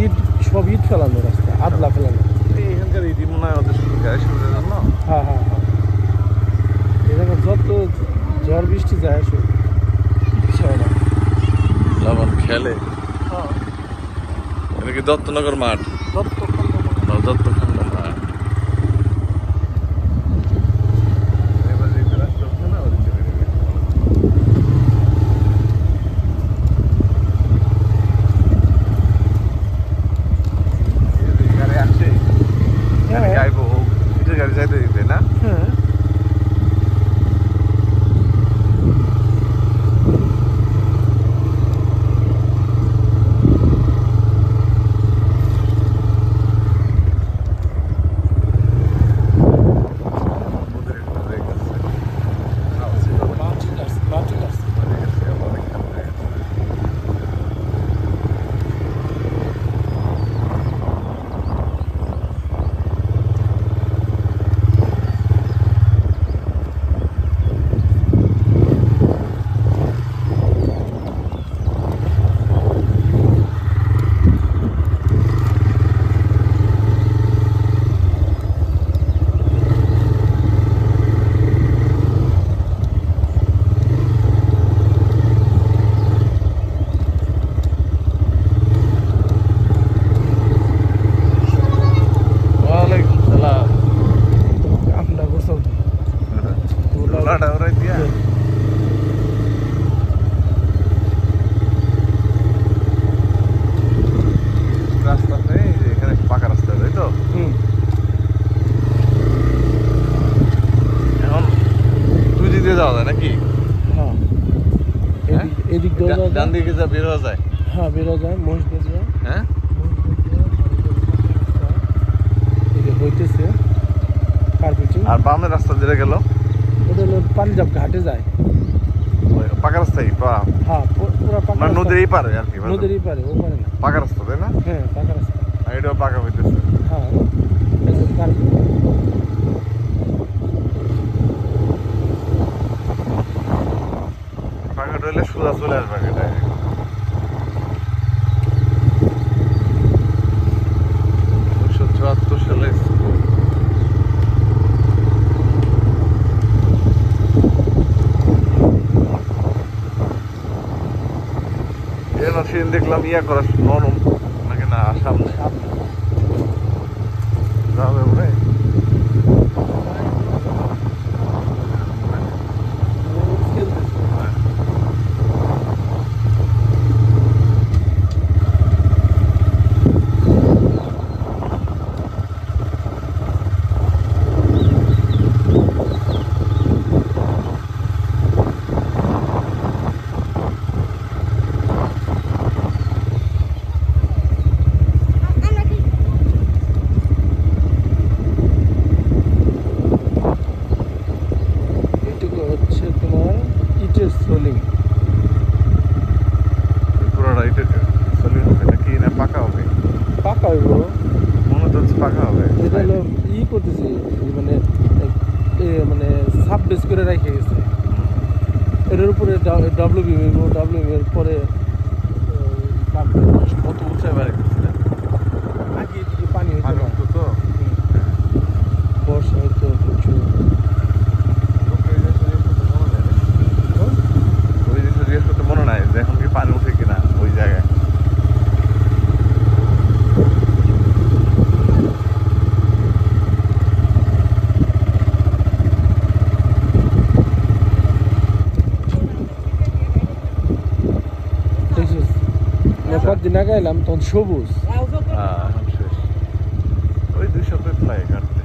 ইট সব ইট ফেলানো রাস্তা, আদলা ফেলানো। এইখানকার ইটি মনে হয় ওদের শুধু গ্যাস করার জন্য। হ্যাঁ হ্যাঁ হ্যাঁ, এখানে যত ঝড় বৃষ্টি যায় আসে কিচ্ছু হয় না। লবণ খেলে এটা কি দত্তনগর মাঠ? দত্তখণ্ড মাঠ। এবার এই রাস্তা হচ্ছে না, ওদিকে গাড়ি আসছে, গাড়ি আইব, ইটের গাড়ি যাইতে দিতে না। হ্যাঁ ডান দিকে যা বের হওয়া যায়। হ্যাঁ বেরো যায়, মহিষগঞ্জ যায়। হ্যাঁ হইতেছে কার্পেটিং। আর বামের রাস্তা যেটা গেল ওটা হলো পাঞ্জাব ঘাটে যায়, পাকা রাস্তায়। হ্যাঁ পুরো পাকা, মানে নদীর এই পারে আর কি, নদীর এই পারে, ও পারে না, পাকা রাস্তা তাই না? হ্যাঁ পাকা রাস্তা। আর এটাও পাকা হইতেছে। হ্যাঁ পাকা হইলে সোজা চলে আসবে এটা। 1974 সালে দেখলাম ইয়া করা নরম নাকি না, সামনে যাবে বলে মানে সাব বেস করে রেখে গেছে। এটার উপরে ডাব্লিউবি এর পরে কত উঁচায় বাড়ি করছে আগে এদিকে পানি হইতো তো বর্ষা হইতো প্রচুর। ওই জিনিসটা জিজ্ঞেস করতে মনে নাই যে এখন কি পানি উঠে কিনা ওই জায়গায়। কদিন আগে এলাম তখন সবুজ, ওই 2 সপ্তাহ প্রায় কাটতে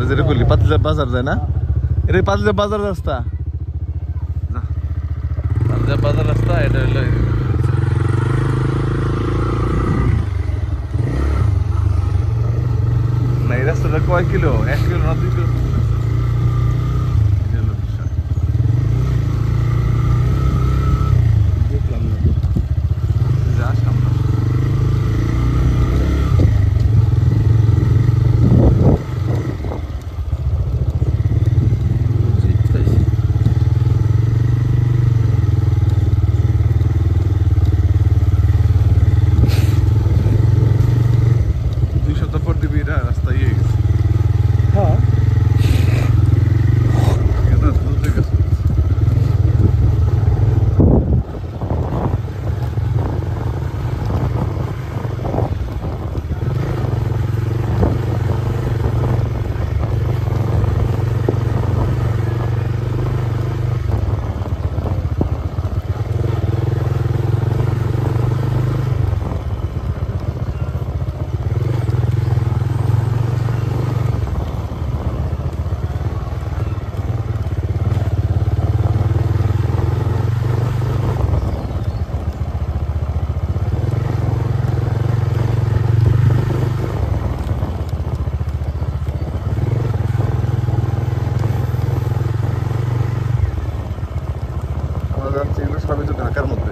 যেটা করলি পাতিলা বাজার যায় না এটা পাতিলা বাজার রাস্তা না পাতিলা বাজার রাস্তা এটা হলো না এই রাস্তাটা কয় কিলো 1 কিলো না 2 কিলো দেখলাম না যা সামনে রাস্তা ইয়ে গেছে হ্যাঁ বুঝতে গেছে সবই তো ঢাকার মধ্যে